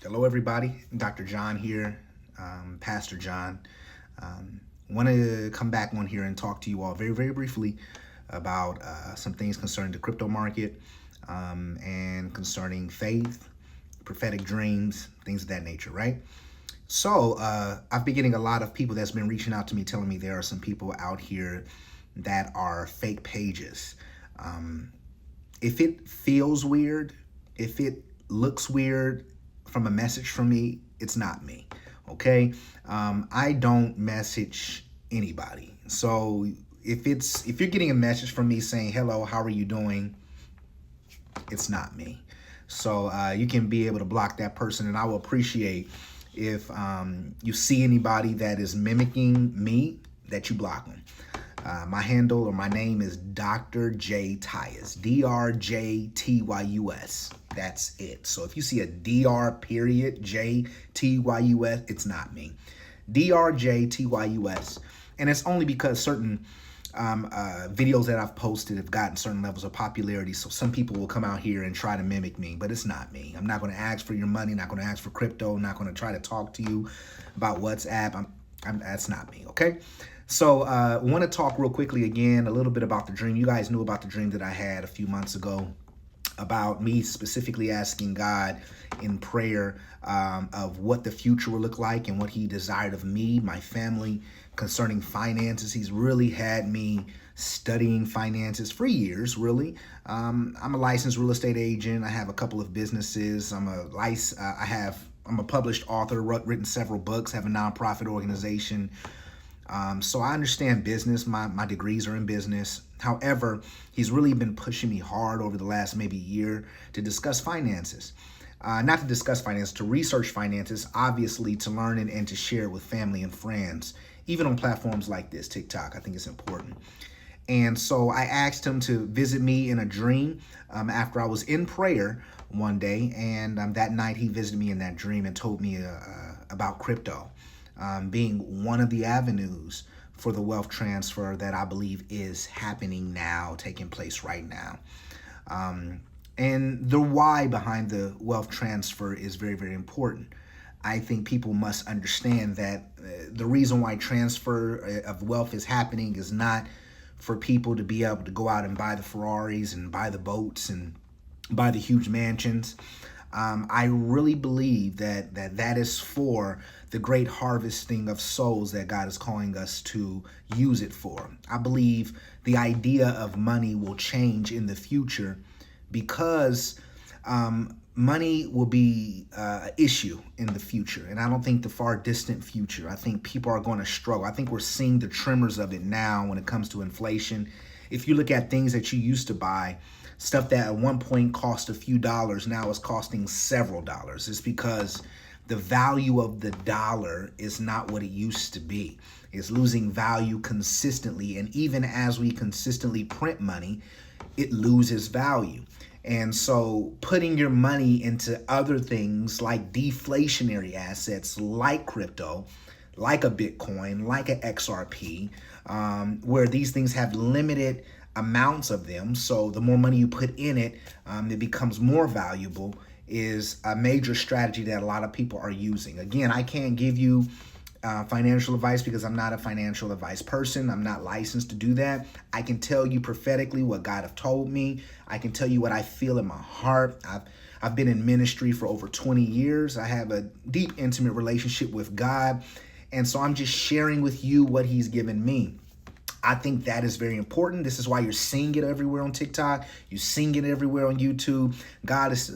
Hello, everybody. Dr. John here, Pastor John. Want to come back on here and talk to you all very, very briefly about some things concerning the crypto market and concerning faith, prophetic dreams, things of that nature, right? So I've been getting a lot of people that's been reaching out to me telling me there are some people out here that are fake pages. If it feels weird, if it looks weird from a message from me, it's not me. Okay. I don't message anybody. So if you're getting a message from me saying, hello, how are you doing? It's not me. So you can be able to block that person, and I will appreciate if you see anybody that is mimicking me, that you block them. My handle or my name is Dr. J Tyus, DRJTYUS. That's it. So if you see a DR period JTYUS, it's not me. DRJTYUS. And it's only because certain videos that I've posted have gotten certain levels of popularity. So some people will come out here and try to mimic me, but it's not me. I'm not going to ask for your money, not going to ask for crypto, not going to try to talk to you about WhatsApp. That's not me, okay? So I want to talk real quickly again a little bit about the dream. You guys knew about the dream that I had a few months ago about me specifically asking God in prayer of what the future will look like and what he desired of me, my family, concerning finances. He's really had me studying finances for years, really. I'm a licensed real estate agent. I have a couple of businesses. I'm a published author, written several books, have a nonprofit organization. So I understand business. My degrees are in business. However, he's really been pushing me hard over the last maybe year to discuss finances. Not to discuss finances, to research finances, obviously to learn and to share with family and friends, even on platforms like this, TikTok. I think it's important. And so I asked him to visit me in a dream after I was in prayer one day. And that night he visited me in that dream and told me about crypto. Being one of the avenues for the wealth transfer that I believe is happening now, taking place right now. And the why behind the wealth transfer is very, very important. I think people must understand that the reason why transfer of wealth is happening is not for people to be able to go out and buy the Ferraris and buy the boats and buy the huge mansions. I really believe that is for the great harvesting of souls that God is calling us to use it for. I believe the idea of money will change in the future because money will be an issue in the future. And I don't think the far distant future. I think people are going to struggle. I think we're seeing the tremors of it now when it comes to inflation. If you look at things that you used to buy, stuff that at one point cost a few dollars now is costing several dollars. It's because the value of the dollar is not what it used to be. It's losing value consistently. And even as we consistently print money, it loses value. And so putting your money into other things like deflationary assets, like crypto, like a Bitcoin, like an XRP, where these things have limited amounts of them. So the more money you put in it, it becomes more valuable, is a major strategy that a lot of people are using. Again, I can't give you financial advice because I'm not a financial advice person. I'm not licensed to do that. I can tell you prophetically what God have told me. I can tell you what I feel in my heart. I've been in ministry for over 20 years. I have a deep, intimate relationship with God. And so I'm just sharing with you what he's given me. I think that is very important. This is why you're seeing it everywhere on TikTok. You're seeing it everywhere on YouTube. God is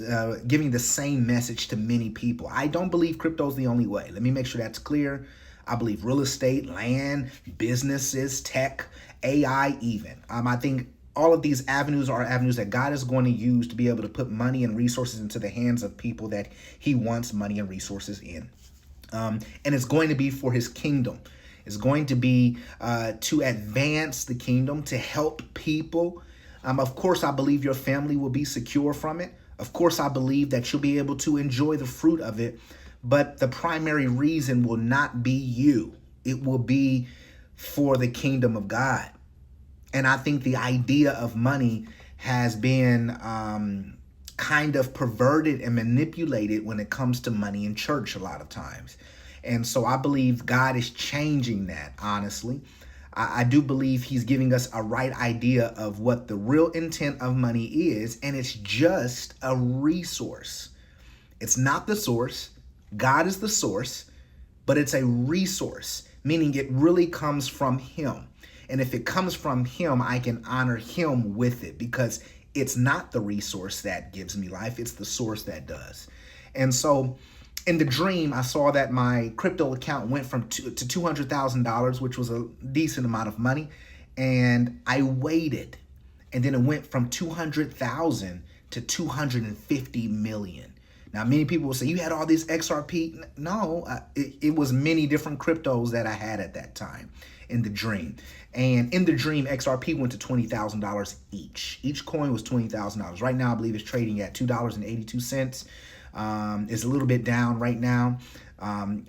giving the same message to many people. I don't believe crypto is the only way. Let me make sure that's clear. I believe real estate, land, businesses, tech, AI even. I think all of these avenues are avenues that God is going to use to be able to put money and resources into the hands of people that he wants money and resources in. And it's going to be for his kingdom. Is going to be to advance the kingdom, to help people. Of course, I believe your family will be secure from it. Of course, I believe that you'll be able to enjoy the fruit of it. But the primary reason will not be you. It will be for the kingdom of God. And I think the idea of money has been kind of perverted and manipulated when it comes to money in church a lot of times. And so I believe God is changing that, honestly. I do believe he's giving us a right idea of what the real intent of money is, and it's just a resource. It's not the source. God is the source, but it's a resource, meaning it really comes from him. And if it comes from him, I can honor him with it, because it's not the resource that gives me life. It's the source that does. And so in the dream, I saw that my crypto account went from to $200,000, which was a decent amount of money. And I waited, and then it went from 200,000 to 250 million. Now, many people will say, you had all this XRP. No, it was many different cryptos that I had at that time in the dream. And in the dream, XRP went to $20,000 each. Each coin was $20,000. Right now, I believe it's trading at $2.82. It's a little bit down right now,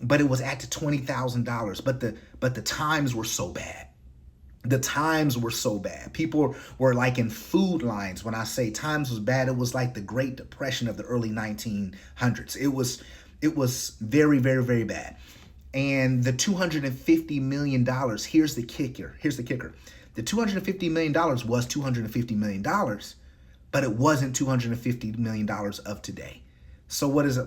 but it was at $20,000. But the times were so bad. The times were so bad. People were like in food lines. When I say times was bad, it was like the Great Depression of the early 1900s. It was very, very, very bad. And the $250 million, here's the kicker. The $250 million was $250 million, but it wasn't $250 million of today. So what is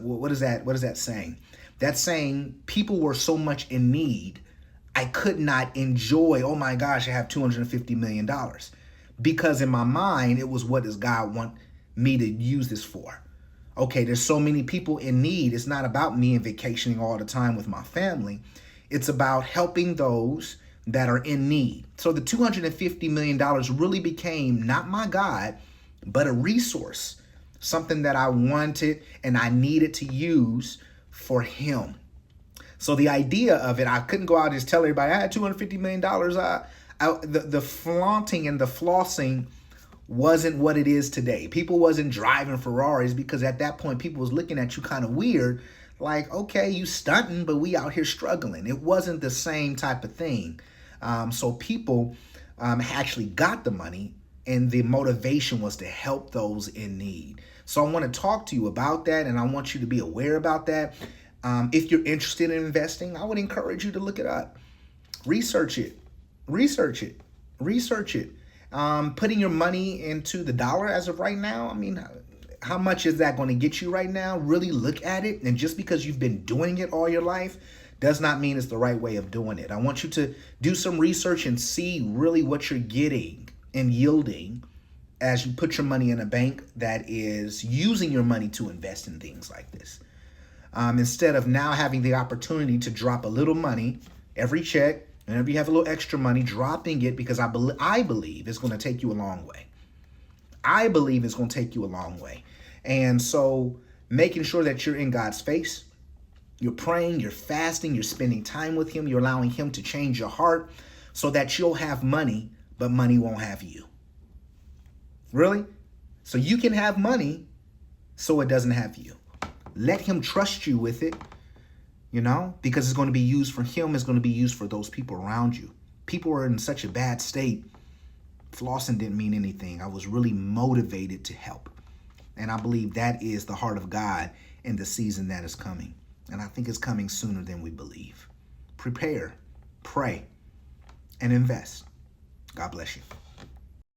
that saying? That's saying people were so much in need, I could not enjoy, oh my gosh, I have $250 million. Because in my mind, it was, what does God want me to use this for? Okay, there's so many people in need. It's not about me and vacationing all the time with my family. It's about helping those that are in need. So the $250 million really became not my God, but a resource, something that I wanted and I needed to use for him. So the idea of it, I couldn't go out and just tell everybody I had $250 million. The flaunting and the flossing wasn't what it is today. People wasn't driving Ferraris, because at that point people was looking at you kind of weird, like, okay, you stunting, but we out here struggling. It wasn't the same type of thing. So people actually got the money, and the motivation was to help those in need. So I want to talk to you about that, and I want you to be aware about that. If you're interested in investing, I would encourage you to look it up. Research it. Putting your money into the dollar as of right now, I mean, how much is that going to get you right now? Really look at it. And just because you've been doing it all your life does not mean it's the right way of doing it. I want you to do some research and see really what you're getting and yielding as you put your money in a bank that is using your money to invest in things like this. Instead of now having the opportunity to drop a little money every check, and if you have a little extra money, dropping it, because I believe it's going to take you a long way. I believe it's going to take you a long way. And so making sure that you're in God's face, you're praying, you're fasting, you're spending time with him, you're allowing him to change your heart so that you'll have money, but money won't have you. Really? So you can have money so it doesn't have you. Let him trust you with it. Because it's going to be used for him. It's going to be used for those people around you. People are in such a bad state. Flossing didn't mean anything. I was really motivated to help. And I believe that is the heart of God in the season that is coming. And I think it's coming sooner than we believe. Prepare, pray, and invest. God bless you.